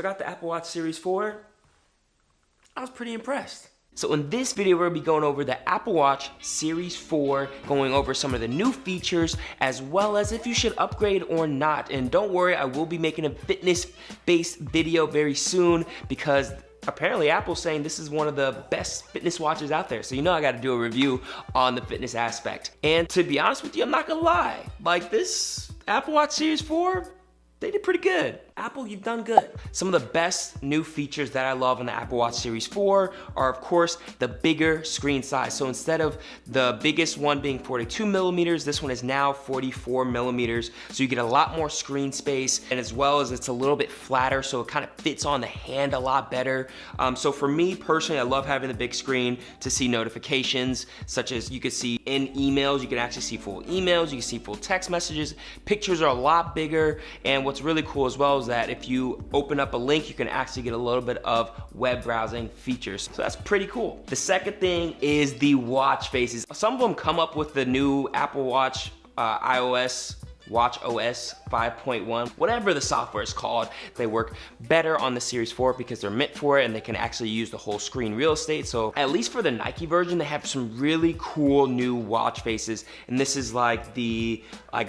I got the Apple Watch Series 4. I was pretty impressed. So in this video, we're gonna be going over the Apple Watch Series 4, going over some of the new features, as well as if you should upgrade or not. And don't worry, I will be making a fitness-based video very soon because apparently Apple's saying this is one of the best fitness watches out there. So you know I gotta do a review on the fitness aspect. And to be honest with you, I'm not gonna lie. Like this Apple Watch Series 4, they did pretty good. Apple, you've done good. Some of the best new features that I love on the Apple Watch Series 4 are, of course, the bigger screen size. So instead of the biggest one being 42 millimeters, this one is now 44 millimeters. So you get a lot more screen space, and as well as it's a little bit flatter, so it kind of fits on the hand a lot better. So for me personally, I love having the big screen to see notifications, such as you can see in emails, you can actually see full emails, you can see full text messages. Pictures are a lot bigger, and what's really cool as well is that if you open up a link, you can actually get a little bit of web browsing features. So that's pretty cool. The second thing is the watch faces. Some of them come up with the new Apple Watch iOS, Watch OS 5.1, whatever the software is called. They work better on the Series 4 because they're meant for it and they can actually use the whole screen real estate. So at least for the Nike version, they have some really cool new watch faces. And this is like the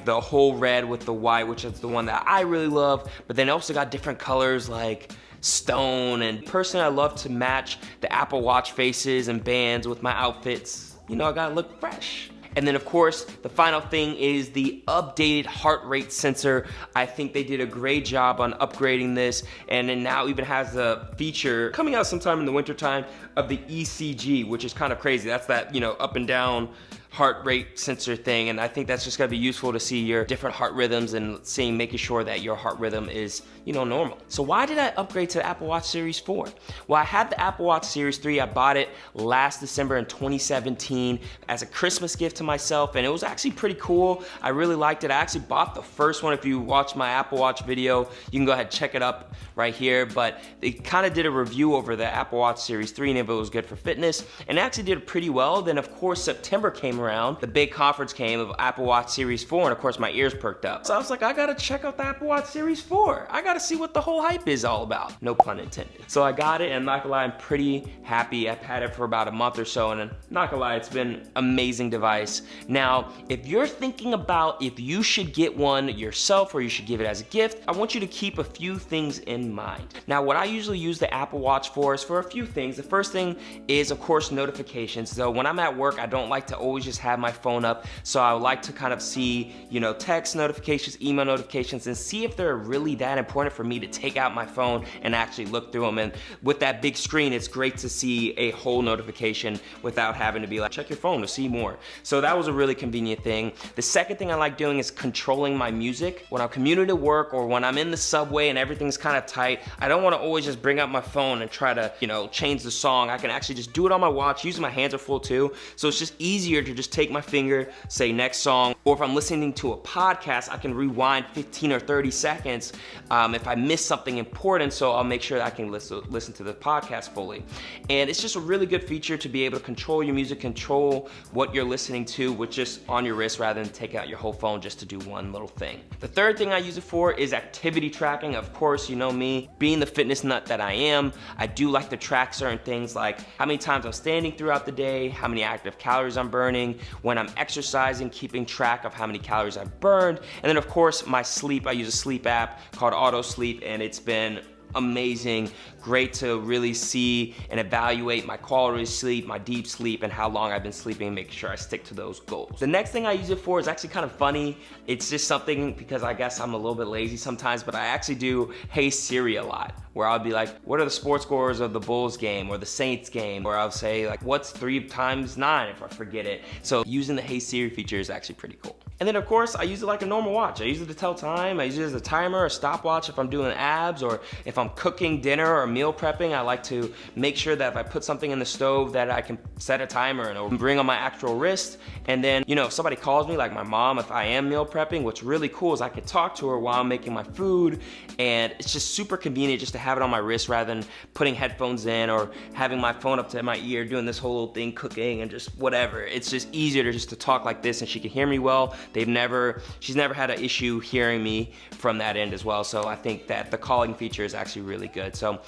whole red with the white, which is the one that I really love. But then also got different colors like stone. And personally, I love to match the Apple Watch faces and bands with my outfits. You know, I gotta look fresh. And then of course, the final thing is the updated heart rate sensor. I think they did a great job on upgrading this, and it now even has a feature coming out sometime in the wintertime of the ECG, which is kind of crazy. That's that, you know, up and down heart rate sensor thing, and I think that's just gonna be useful to see your different heart rhythms and making sure that your heart rhythm is, you know, normal. So why did I upgrade to the Apple Watch Series 4? Well, I had the Apple Watch Series 3. I bought it last December in 2017 as a Christmas gift to myself, and it was actually pretty cool. I really liked it. I actually bought the first one. If you watch my Apple Watch video, you can go ahead and check it up right here, but they kind of did a review over the Apple Watch Series 3 and if it was good for fitness, and it actually did pretty well. Then of course, September came around, the big conference came of Apple Watch Series 4, and of course my ears perked up. So I was like, I gotta check out the Apple Watch Series 4. I gotta see what the whole hype is all about. No pun intended. So I got it, and I'm not gonna lie, I'm pretty happy. I've had it for about a month or so, and I'm not gonna lie, it's been an amazing device. Now, if you're thinking about if you should get one yourself or you should give it as a gift, I want you to keep a few things in mind. Now, what I usually use the Apple Watch for is for a few things. The first thing is, of course, notifications. So when I'm at work, I don't like to always just have my phone up, so I would like to kind of see, you know, text notifications, email notifications, and see if they're really that important for me to take out my phone and actually look through them. And with that big screen, it's great to see a whole notification without having to be like, check your phone to see more. So that was a really convenient thing. The second thing I like doing is controlling my music. When I'm commuting to work or when I'm in the subway and everything's kind of tight, I don't want to always just bring out my phone and try to, you know, change the song. I can actually just do it on my watch. Usually my hands are full too, so it's just easier to just take my finger, say next song, or if I'm listening to a podcast, I can rewind 15 or 30 seconds if I miss something important, so I'll make sure that I can listen to the podcast fully. And it's just a really good feature to be able to control your music, control what you're listening to with just on your wrist rather than take out your whole phone just to do one little thing. The third thing I use it for is activity tracking. Of course, you know me, being the fitness nut that I am, I do like to track certain things like how many times I'm standing throughout the day, how many active calories I'm burning, when I'm exercising, keeping track of how many calories I've burned, and then of course my sleep. I use a sleep app called Auto Sleep, and it's been amazing, great to really see and evaluate my quality of sleep, my deep sleep, and how long I've been sleeping and making sure I stick to those goals. The next thing I use it for is actually kind of funny. It's just something because I guess I'm a little bit lazy sometimes, but I actually do Hey Siri a lot, where I'll be like, what are the sports scores of the Bulls game or the Saints game? Or I'll say like, what's 3 times 9 if I forget it. So using the Hey Siri feature is actually pretty cool. And then of course, I use it like a normal watch. I use it to tell time. I use it as a timer, a stopwatch if I'm doing abs, or if I'm cooking dinner or meal prepping. I like to make sure that if I put something in the stove that I can set a timer and it'll ring on my actual wrist. And then, you know, if somebody calls me, like my mom, if I am meal prepping, what's really cool is I can talk to her while I'm making my food. And it's just super convenient just to have it on my wrist rather than putting headphones in or having my phone up to my ear doing this whole thing, cooking and just whatever. It's just easier to talk like this and she can hear me well She's never had an issue hearing me from that end as well. So I think that the calling feature is actually really good. So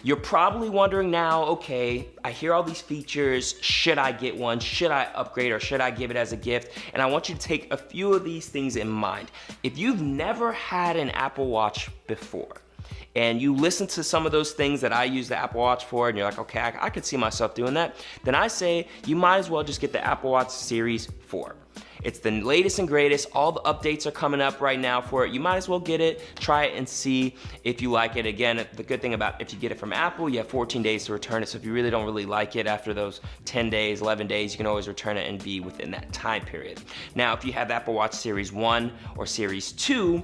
you're probably wondering now, okay, I hear all these features, should I get one? Should I upgrade, or should I give it as a gift? And I want you to take a few of these things in mind. If you've never had an Apple Watch before, and you listen to some of those things that I use the Apple Watch for, and you're like, okay, I could see myself doing that, then I say you might as well just get the Apple Watch Series 4. It's the latest and greatest. All the updates are coming up right now for it. You might as well get it, try it, and see if you like it. Again, the good thing about if you get it from Apple, you have 14 days to return it. So if you really don't like it after those 10 days, 11 days, you can always return it and be within that time period. Now, if you have the Apple Watch Series 1 or Series 2,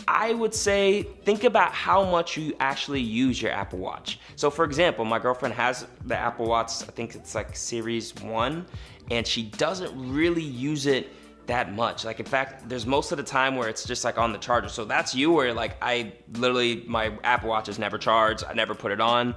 I would say think about how much you actually use your Apple Watch. So for example, my girlfriend has the Apple Watch, I think it's like Series 1, and she doesn't really use it that much. Like in fact, there's most of the time where it's just like on the charger. So that's you, where like my Apple Watch is never charged, I never put it on.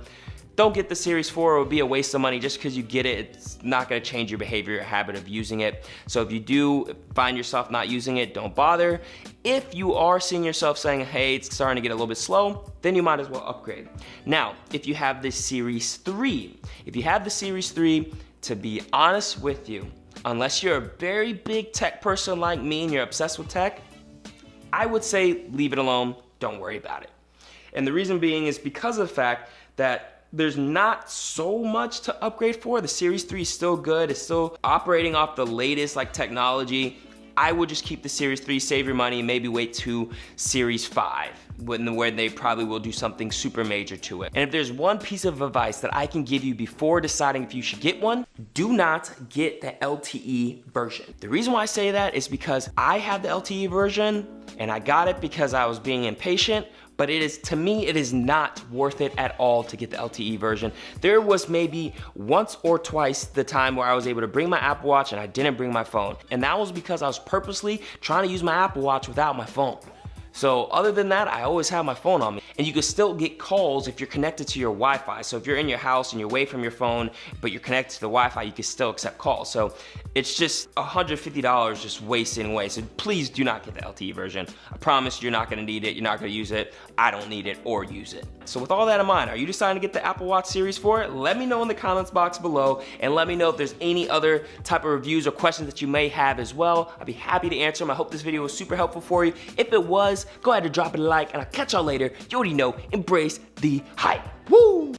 Don't get the Series 4, it would be a waste of money. Just because you get it, it's not gonna change your behavior or habit of using it. So if you do find yourself not using it, don't bother. If you are seeing yourself saying, hey, it's starting to get a little bit slow, then you might as well upgrade. Now, if you have the Series 3, to be honest with you, unless you're a very big tech person like me and you're obsessed with tech, I would say leave it alone, don't worry about it. And the reason being is because of the fact that there's not so much to upgrade for. The Series 3 is still good. It's still operating off the latest like technology. I would just keep the Series 3, save your money, and maybe wait to Series 5 where they probably will do something super major to it. And if there's one piece of advice that I can give you before deciding if you should get one, do not get the LTE version. The reason why I say that is because I have the LTE version and I got it because I was being impatient. But to me, it is not worth it at all to get the LTE version. There was maybe once or twice the time where I was able to bring my Apple Watch and I didn't bring my phone. And that was because I was purposely trying to use my Apple Watch without my phone. So other than that, I always have my phone on me. And you can still get calls if you're connected to your Wi-Fi. So if you're in your house and you're away from your phone, but you're connected to the Wi-Fi, you can still accept calls. So it's just $150 just wasting away. So please do not get the LTE version. I promise you're not gonna need it, you're not gonna use it. I don't need it or use it. So with all that in mind, are you deciding to get the Apple Watch Series 4? Let me know in the comments box below, and let me know if there's any other type of reviews or questions that you may have as well. I'd be happy to answer them. I hope this video was super helpful for you. If it was, go ahead and drop it a like, and I'll catch y'all later. You already know, embrace the hype. Woo!